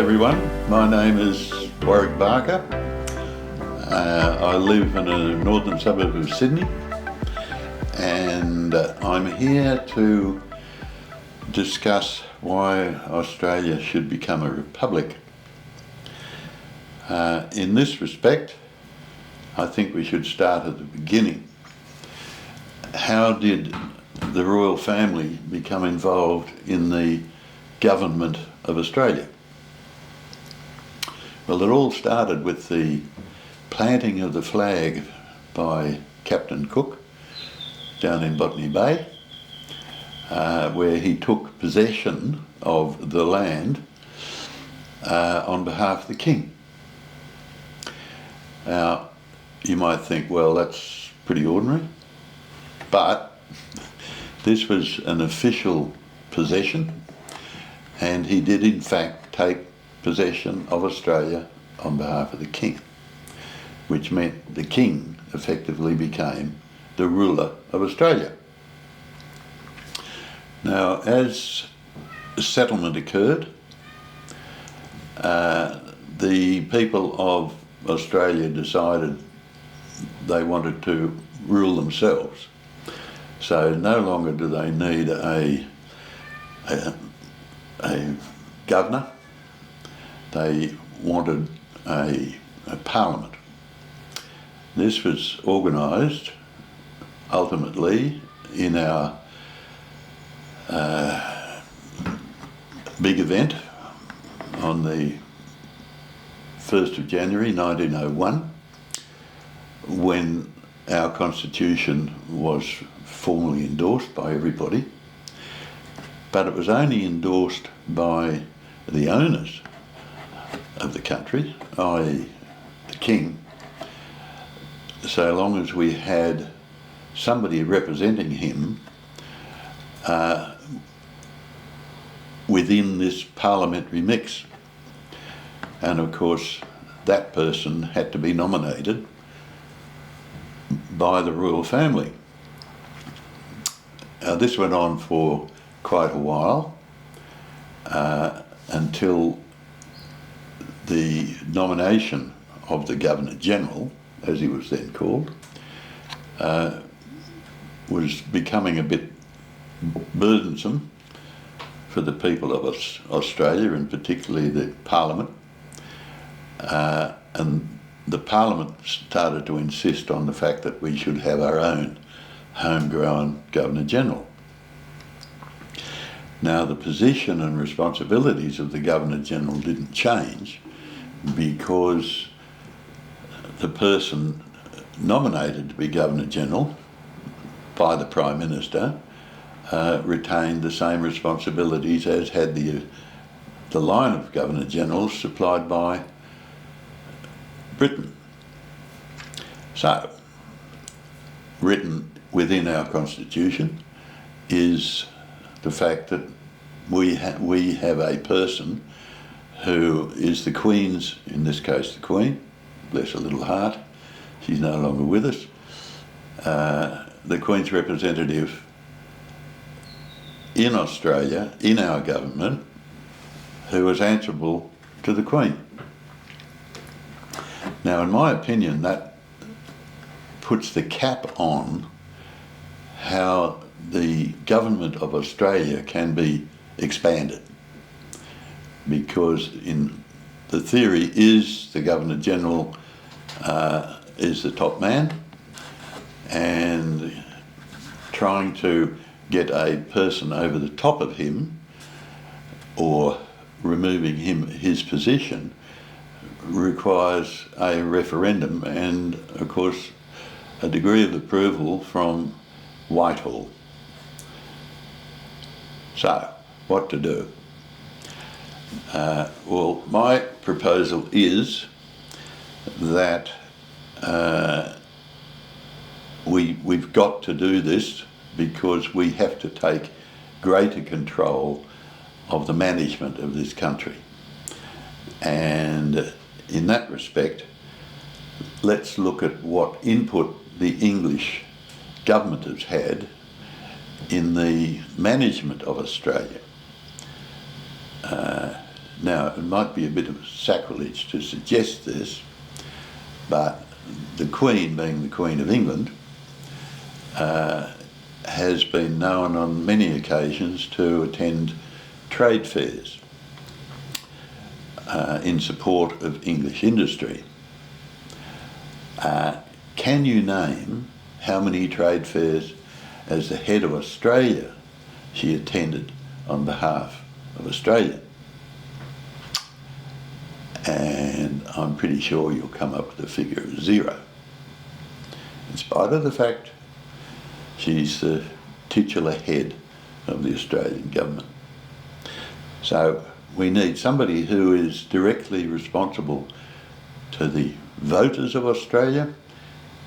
everyone, my name is Warwick Barker. I live in a northern suburb of Sydney, and I'm here to discuss why Australia should become a republic. In this respect, I think we should start at the beginning. How did the royal family become involved in the government of Australia? Well, it all started with the planting of the flag by Captain Cook down in Botany Bay, where he took possession of the land on behalf of the king. Now, you might think, well, that's pretty ordinary, but this was an official possession, and he did in fact take possession of Australia on behalf of the king, which meant the king effectively became the ruler of Australia. Now, as settlement occurred, the people of Australia decided they wanted to rule themselves. So no longer do they need a governor. They wanted a parliament. This was organised ultimately in our big event on the 1st of January 1901, when our constitution was formally endorsed by everybody, but it was only endorsed by the owners of the country, i.e. the king, so long as we had somebody representing him within this parliamentary mix. And of course that person had to be nominated by the royal family. This went on for quite a while until the nomination of the Governor-General, as he was then called, was becoming a bit burdensome for the people of Australia, and particularly the Parliament. And the Parliament started to insist on the fact that we should have our own homegrown Governor-General. Now, the position and responsibilities of the Governor-General didn't change, because the person nominated to be Governor-General by the Prime Minister retained the same responsibilities as had the line of Governor-Generals supplied by Britain. So, written within our constitution is the fact that we have a person who is the Queen's, in this case the Queen, bless her little heart, she's no longer with us, the Queen's representative in Australia, in our government, who is answerable to the Queen. Now, in my opinion, that puts the cap on how the government of Australia can be expanded, because in the theory is the Governor-General is the top man, and trying to get a person over the top of him or removing his position requires a referendum and, of course, a degree of approval from Whitehall. So, what to do? Well, my proposal is that we've got to do this because we have to take greater control of the management of this country. And in that respect, let's look at what input the English government has had in the management of Australia. Now, it might be a bit of sacrilege to suggest this, but the Queen, being the Queen of England, has been known on many occasions to attend trade fairs in support of English industry. Can you name how many trade fairs as the head of Australia she attended on behalf of Australia? And I'm pretty sure you'll come up with a figure of 0. In spite of the fact she's the titular head of the Australian government. So we need somebody who is directly responsible to the voters of Australia,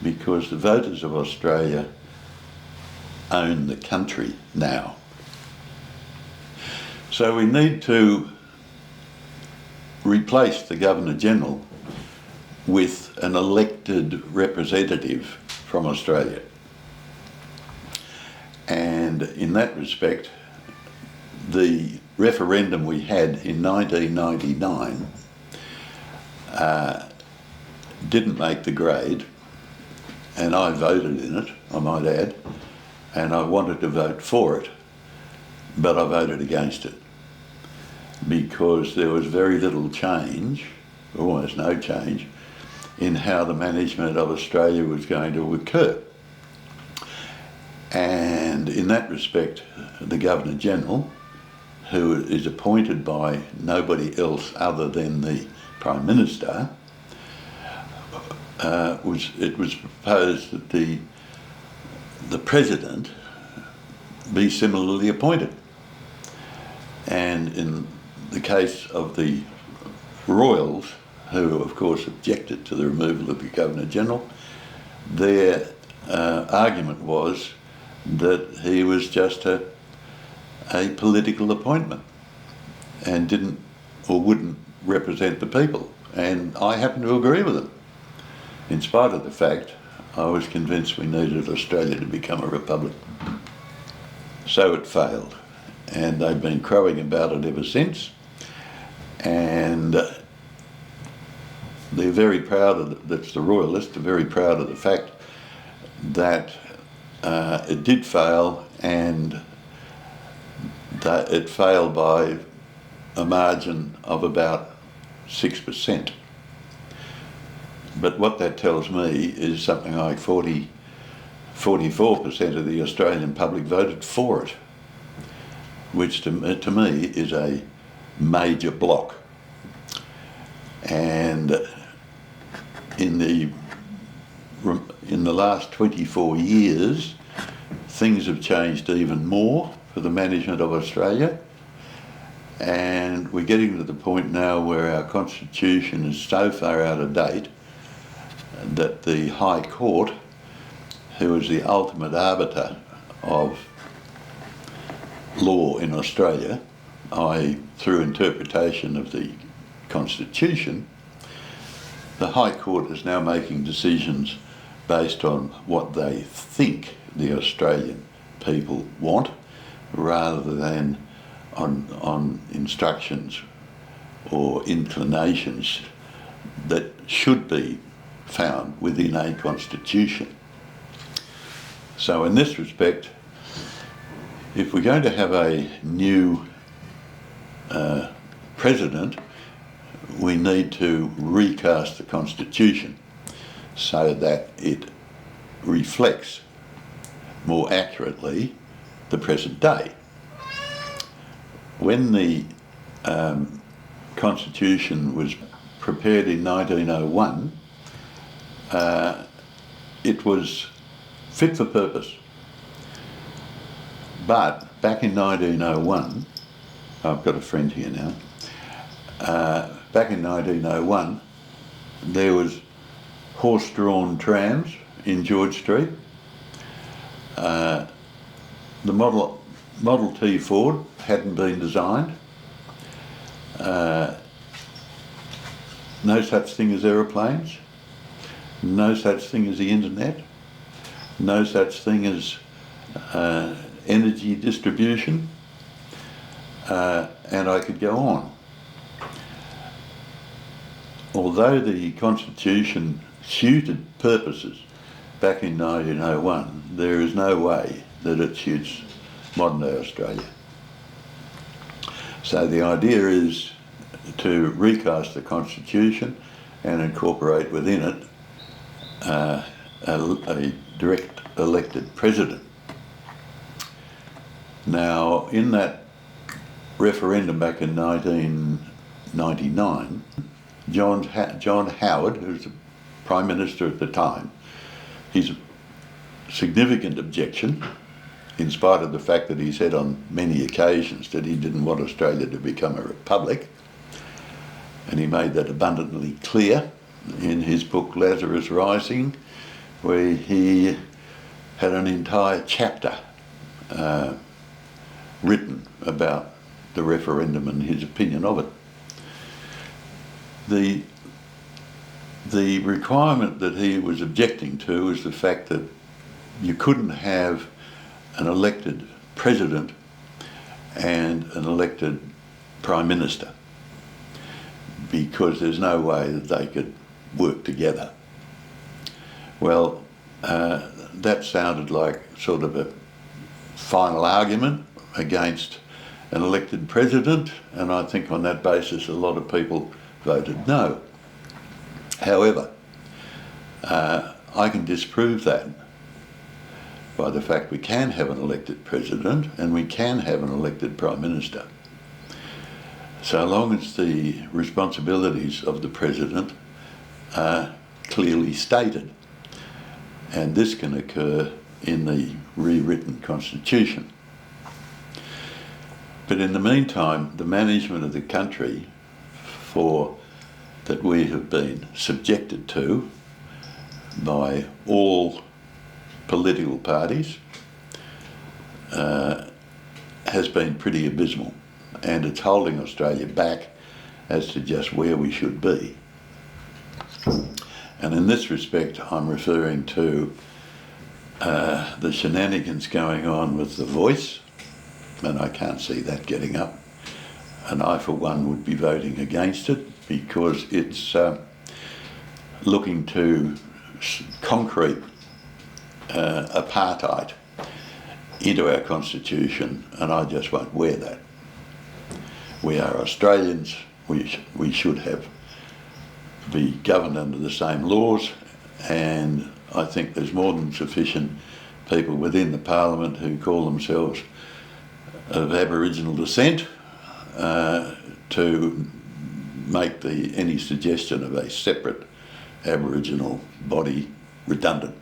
because the voters of Australia own the country now. So we need to replace the Governor-General with an elected representative from Australia. And in that respect, the referendum we had in 1999 didn't make the grade, and I voted in it, I might add, and I wanted to vote for it, but I voted against it because there was very little change, almost no change, in how the management of Australia was going to occur. And in that respect, the Governor-General, who is appointed by nobody else other than the Prime Minister, it was proposed that the President be similarly appointed. And in the case of the Royals, who of course objected to the removal of the Governor-General, their argument was that he was just a political appointment and didn't or wouldn't represent the people. And I happen to agree with them. In spite of the fact, I was convinced we needed Australia to become a republic. So it failed, and they've been crowing about it ever since. And they're very proud of that's the Royalists are very proud of the fact that it did fail, and that it failed by a margin of about 6%. But what that tells me is something like 44% of the Australian public voted for it, which to me is a major block. And in the last 24 years, things have changed even more for the management of Australia, and we're getting to the point now where our constitution is so far out of date that the High Court, who is the ultimate arbiter of law in Australia, through interpretation of the Constitution, the High Court is now making decisions based on what they think the Australian people want, rather than on instructions or inclinations that should be found within a constitution. So in this respect, if we're going to have a new president, we need to recast the constitution so that it reflects more accurately the present day. When the constitution was prepared in 1901, it was fit for purpose. But back in 1901, I've got a friend here now, back in 1901, there was horse-drawn trams in George Street. The Model T Ford hadn't been designed. No such thing as aeroplanes. No such thing as the internet. No such thing as energy distribution. And I could go on. although the Constitution suited purposes back in 1901, there is no way that it suits modern day Australia. So the idea is to recast the Constitution and incorporate within it a direct elected president. Now, in that referendum back in 1999, John Howard, who was the Prime Minister at the time, his significant objection, in spite of the fact that he said on many occasions that he didn't want Australia to become a republic, and he made that abundantly clear in his book Lazarus Rising, where he had an entire chapter written about the referendum and his opinion of it. The requirement that he was objecting to was the fact that you couldn't have an elected president and an elected prime minister, because there's no way that they could work together. Well, that sounded like sort of a final argument against an elected president, and I think on that basis a lot of people voted no. However, I can disprove that by the fact we can have an elected president and we can have an elected prime minister, so long as the responsibilities of the president are clearly stated. And this can occur in the rewritten Constitution. But in the meantime, the management of the country that we have been subjected to by all political parties has been pretty abysmal, and it's holding Australia back as to just where we should be. And in this respect, I'm referring to the shenanigans going on with The Voice, and I can't see that getting up. And I, for one, would be voting against it because it's looking to concrete apartheid into our Constitution, and I just won't wear that. We are Australians. We should be governed under the same laws, and I think there's more than sufficient people within the Parliament who call themselves of Aboriginal descent to make any suggestion of a separate Aboriginal body redundant.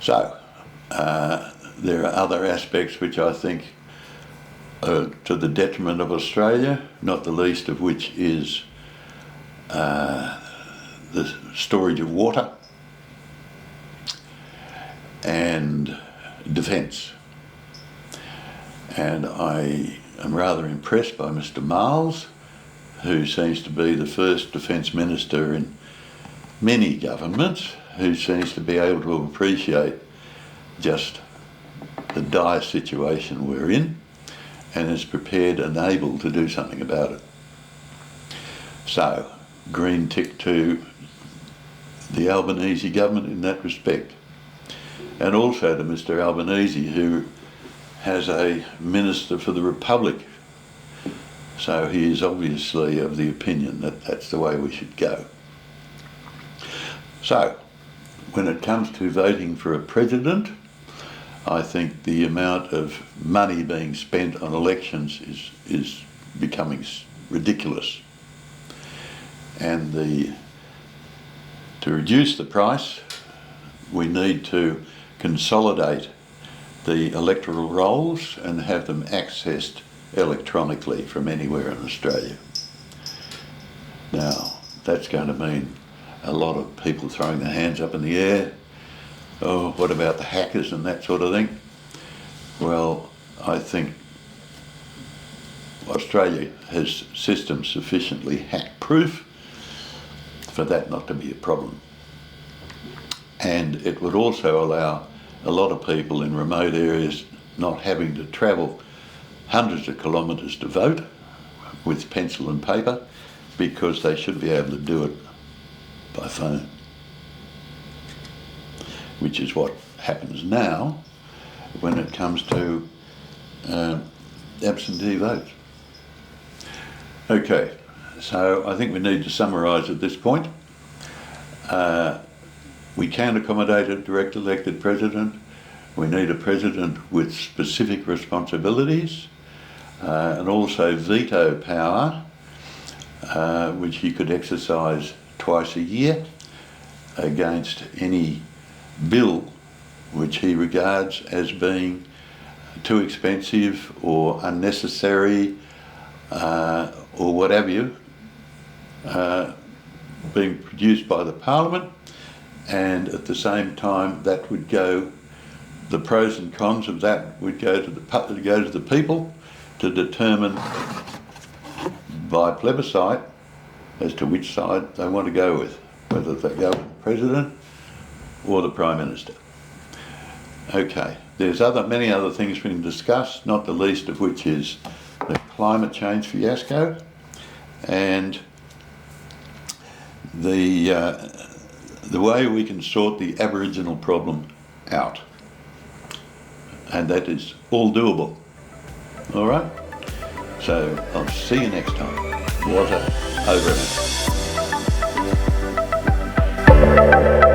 So there are other aspects which I think are to the detriment of Australia, not the least of which is the storage of water and defence. And I am rather impressed by Mr. Miles, who seems to be the first Defence Minister in many governments who seems to be able to appreciate just the dire situation we're in and is prepared and able to do something about it. So, green tick to the Albanese government in that respect. And also to Mr. Albanese, who has a Minister for the Republic. So he is obviously of the opinion that that's the way we should go. So, when it comes to voting for a president, I think the amount of money being spent on elections is becoming ridiculous. And to reduce the price, we need to consolidate the electoral rolls and have them accessed electronically from anywhere in Australia. Now, that's going to mean a lot of people throwing their hands up in the air. Oh, what about the hackers and that sort of thing? Well, I think Australia has systems sufficiently hack-proof for that not to be a problem. And it would also allow a lot of people in remote areas not having to travel hundreds of kilometres to vote with pencil and paper, because they should be able to do it by phone, which is what happens now when it comes to absentee votes. Okay, so I think we need to summarise at this point. We can accommodate a direct elected president. We need a president with specific responsibilities and also veto power, which he could exercise twice a year against any bill which he regards as being too expensive or unnecessary or what have you, being produced by the Parliament, and at the same time that would go, the pros and cons of that would go to the people to determine by plebiscite as to which side they want to go with, whether they go with the President or the Prime Minister. Okay, there's many other things we can discuss, not the least of which is the climate change fiasco and the way we can sort the Aboriginal problem out. And that is all doable. All right? So I'll see you next time. Water over and out.